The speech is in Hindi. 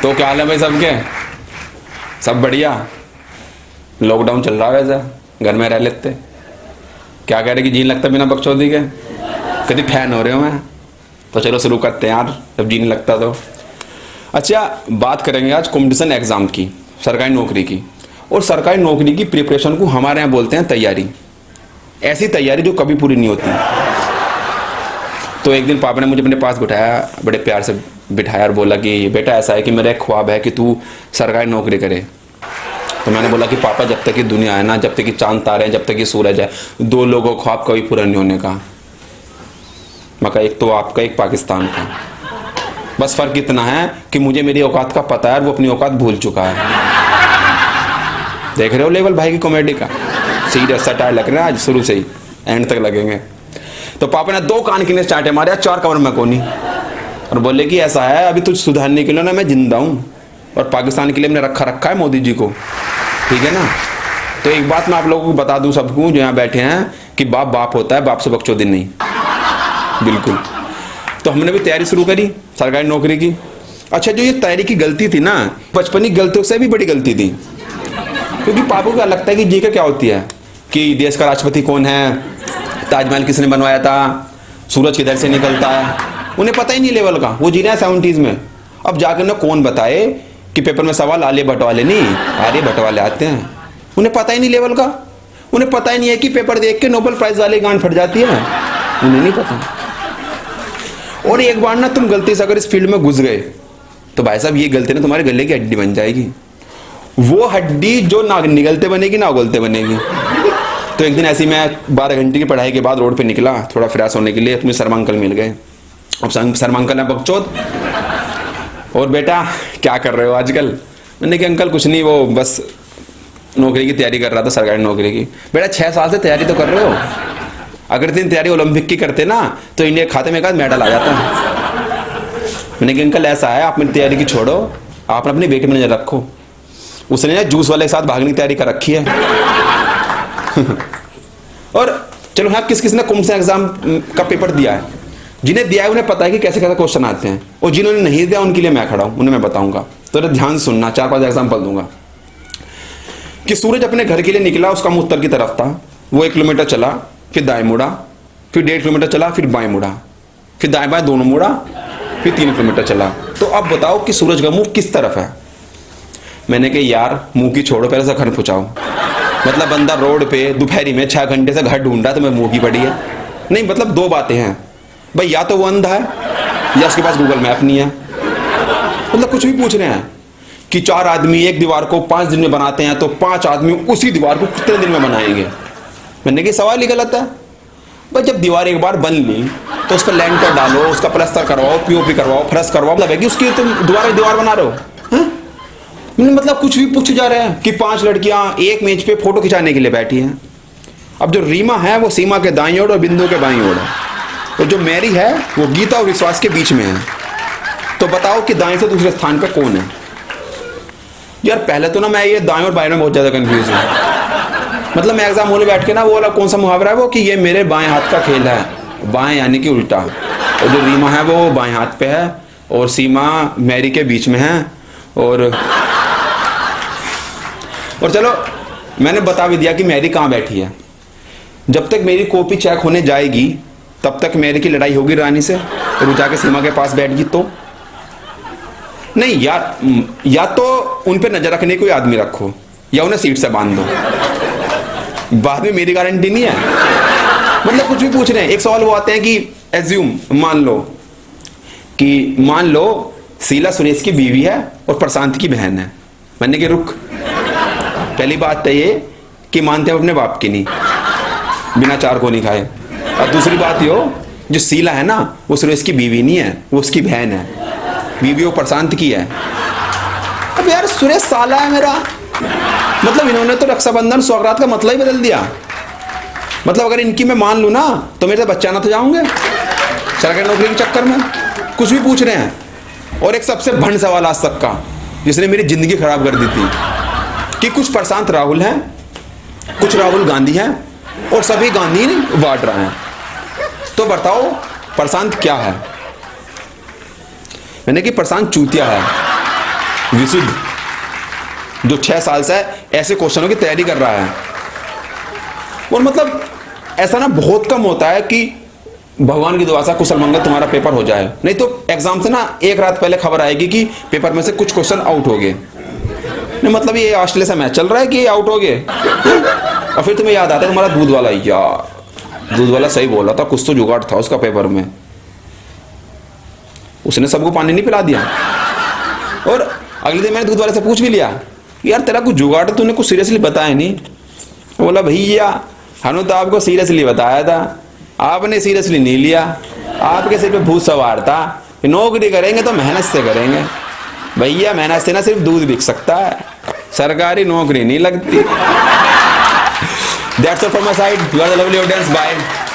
तो क्या हाल है भाई सबके? सब बढ़िया। लॉकडाउन चल रहा है वैसे, घर में रह लेते। क्या कह रहे कि जी नहीं लगता बिना बकचोदी के? कभी फैन हो रहे हो मैं तो चलो शुरू करते हैं यार, जब जी नहीं लगता तो। अच्छा, बात करेंगे आज कॉम्पिटिशन एग्जाम की, सरकारी नौकरी की। और सरकारी नौकरी की प्रिपरेशन को हमारे यहाँ बोलते हैं तैयारी। ऐसी तैयारी जो कभी पूरी नहीं होती। तो एक दिन पापा ने मुझे अपने पास बिठाया, बड़े प्यार से बिठाया और बोला कि बेटा ऐसा है कि मेरा एक ख्वाब है कि तू सरकारी नौकरी करे। तो मैंने बोला कि पापा जब तक ये दुनिया है ना, जब तक ये चांद तारे हैं, जब तक ये सूरज है, दो लोगों का ख्वाब कभी पूरा नहीं होने का। मैं कहा एक तो आपका, एक पाकिस्तान का। बस फर्क इतना है कि मुझे मेरी औकात का पता है, वो अपनी औकात भूल चुका है। देख रहे हो लेवल भाई की कॉमेडी का? सीरियस सटायर लग रहा है आज, शुरू से ही एंड तक लगेंगे। तो पापा ने 2 कान के लिए चांटे मारे, 4 कमर में कोनी, और बोले कि ऐसा है अभी तुझ सुधारने के लिए ना मैं जिंदा हूँ, और पाकिस्तान के लिए मैंने रखा है मोदी जी को, ठीक है ना। तो एक बात मैं आप लोगों को बता दूं सबको जो यहाँ बैठे हैं कि बाप बाप होता है, बाप से बकचोदी नहीं, बिल्कुल। तो हमने भी तैयारी शुरू करी सरकारी नौकरी की। अच्छा, जो ये तैयारी की गलती थी ना, बचपनी गलतियों से भी बड़ी गलती थी। क्योंकि पापा को लगता है कि जी का क्या होती है, कि देश का राष्ट्रपति कौन है, ताजमहल किसने बनवाया था, सूरज किधर से निकलता है, उन्हें पता ही नहीं लेवल का। वो जी रहे हैं 70s में। अब जाकर उन्हें कौन बताए कि पेपर में सवाल आलिया वाले नहीं, आर्यभट्ट वाले आते हैं। उन्हें पता ही नहीं लेवल का। उन्हें पता ही नहीं है कि पेपर देख के नोबेल प्राइज वाली गांड फट जाती है, उन्हें नहीं पता। और एक बार ना तुम गलती से अगर इस फील्ड में घुस गए तो भाई साहब ये गलती ना तुम्हारे गले की हड्डी बन जाएगी। वो हड्डी जो ना निगलते बनेगी ना उगलते बनेगी। तो एक दिन ऐसी मैं 12 घंटे की पढ़ाई के बाद रोड पे निकला थोड़ा फ्रेश होने के लिए, तो मुझे शर्मा अंकल मिल गए। अब शर्मा अंकल है बकचोद, और बेटा क्या कर रहे हो आजकल? मैंने कहा अंकल कुछ नहीं, वो बस नौकरी की तैयारी कर रहा था, सरकारी नौकरी की। बेटा 6 साल से तैयारी तो कर रहे हो, अगर इतनी तैयारी ओलंपिक की करते ना तो इंडिया के खाते में एक मेडल आ जाता। मैंने कहा अंकल ऐसा है, आप मेरी तैयारी की छोड़ो, आप अपनी बेटी में नजर रखो। उसने ना जूस वाले के साथ भागने की तैयारी कर रखी है। और चलो हाँ, किस किस ने कौन सा एग्जाम का पेपर दिया है? जिन्हें दिया है उन्हें पता है कि कैसे कैसे क्वेश्चन आते हैं, और जिन्होंने नहीं दिया उनके लिए मैं खड़ा हूं, उन्हें मैं बताऊंगा। तो ध्यान सुनना, 4-5 एग्जाम्पल दूंगा। कि सूरज अपने घर के लिए निकला, उसका मुंह उत्तर की तरफ था। वो 1 किलोमीटर चला, फिर दाएं मुड़ा, फिर 1.5 किलोमीटर चला, फिर बाएं मुड़ा, फिर दाएं बाएं दोनों मुड़ा, फिर 3 किलोमीटर चला। तो अब बताओ कि सूरज का मुंह किस तरफ है? मैंने कहा यार मुंह की छोड़ो, पहले से घर पूछाओ। मतलब बंदा रोड पे दोपहरी में 6 घंटे से घर ढूंढ रहा है, तो मैं मुंह की पड़ी है? नहीं, मतलब 2 बातें हैं भाई, या तो वो अंधा है या उसके पास गूगल मैप नहीं है। मतलब कुछ भी पूछ रहे हैं कि 4 आदमी एक दीवार को 5 दिन में बनाते हैं, तो 5 आदमी उसी दीवार को कितने दिन में बनाएंगे? मैंने कहा सवाल ही गलत है भाई। जब दीवार एक बार बन ली तो उस पर लैंटर डालो, उसका प्लास्टर करवाओ, पीओपी करवाओ, फर्श करवाओ, मतलब है कि उसकी तुम दोबारा दीवार बना रहे हो? मतलब कुछ भी पूछे जा रहे हैं कि 5 लड़कियां एक मेज पे फोटो खिंचाने के लिए बैठी हैं। अब जो रीमा है वो सीमा के दाईं ओर और बिंदु के बाईं ओर है, और जो मैरी है वो गीता और विश्वास के बीच में है। तो बताओ कि दाएं से दूसरे स्थान पे कौन है? यार पहले तो ना मैं ये दाएं और बाएं में बहुत ज्यादा कंफ्यूज हूँ। मतलब मैं एग्जाम हॉल में बैठ के ना, वो वाला कौन सा मुहावरा है वो, कि ये मेरे बाएं हाथ का खेल है, बाएं यानी कि उल्टा। और जो रीमा है वो बाएं हाथ पे है, और सीमा मैरी के बीच में है। और चलो मैंने बता भी दिया कि मैरी कहाँ बैठी है। जब तक मेरी कॉपी चेक होने जाएगी तब तक मैरी की लड़ाई होगी रानी से, और वो जाके सीमा के पास बैठ गई तो नहीं यार, या तो उन पे नजर रखने कोई आदमी रखो, या उन्हें सीट से बांध दो। बाद में मेरी गारंटी नहीं है। मतलब कुछ भी पूछ रहे हैं। एक सवाल वो आते हैं कि एज्यूम, मान लो शीला सुरेश की बीवी है और प्रशांत की बहन है। मैंने कहा रुक, पहली बात तो ये कि मानते हैं अपने बाप की नहीं, बिना 4 को नहीं खाए। और दूसरी बात ये, जो शीला है ना वो सुरेश की बीवी नहीं है, वो उसकी बहन है। बीवी वो प्रशांत की है। अब यार सुरेश साला है मेरा। मतलब इन्होंने तो रक्षाबंधन सौगात का मतलब ही बदल दिया। मतलब अगर इनकी मैं मान लूँ ना तो मेरे बच्चा ना तो जाऊंगे सरकारी नौकरी के चक्कर में। कुछ भी पूछ रहे हैं। और एक सबसे भंड सवाल आज तक का, जिसने मेरी जिंदगी खराब कर दी थी, कि कुछ प्रशांत राहुल हैं, कुछ राहुल गांधी हैं, और सभी गांधी बांट रहे हैं। तो बताओ प्रशांत क्या है? मैंने कि प्रशांत चूतिया है। विशुद्ध, जो 6 साल से ऐसे क्वेश्चनों की तैयारी कर रहा है। और मतलब ऐसा ना बहुत कम होता है कि भगवान की दुआ से कुशल मंगल तुम्हारा पेपर हो जाए, नहीं तो एग्जाम से ना एक रात पहले खबर आएगी कि पेपर में से कुछ क्वेश्चन आउट हो गए। नहीं मतलब ये ऑस्ट्रेलिया से मैच चल रहा है कि ये आउट हो गए, और फिर तुम्हें याद आता है तुम्हारा दूध वाला, यार दूध वाला सही बोला था, कुछ तो जुगाड़ था उसका पेपर में, उसने सबको पानी नहीं पिला दिया। और अगले दिन मैंने दूध वाले से पूछ भी लिया, यार तेरा कुछ जुगाड़, तूने कुछ सीरियसली बताया नहीं। बोला भैया हमने तो आपको सीरियसली बताया था, आपने सीरियसली नहीं लिया, आपके सिर पे भूत सवार था, नौकरी करेंगे तो मेहनत से करेंगे। भैया मेहनत से ना सिर्फ दूध बिक सकता है, सरकारी नौकरी नहीं लगती। That's all from my side. You are the lovely audience. Bye.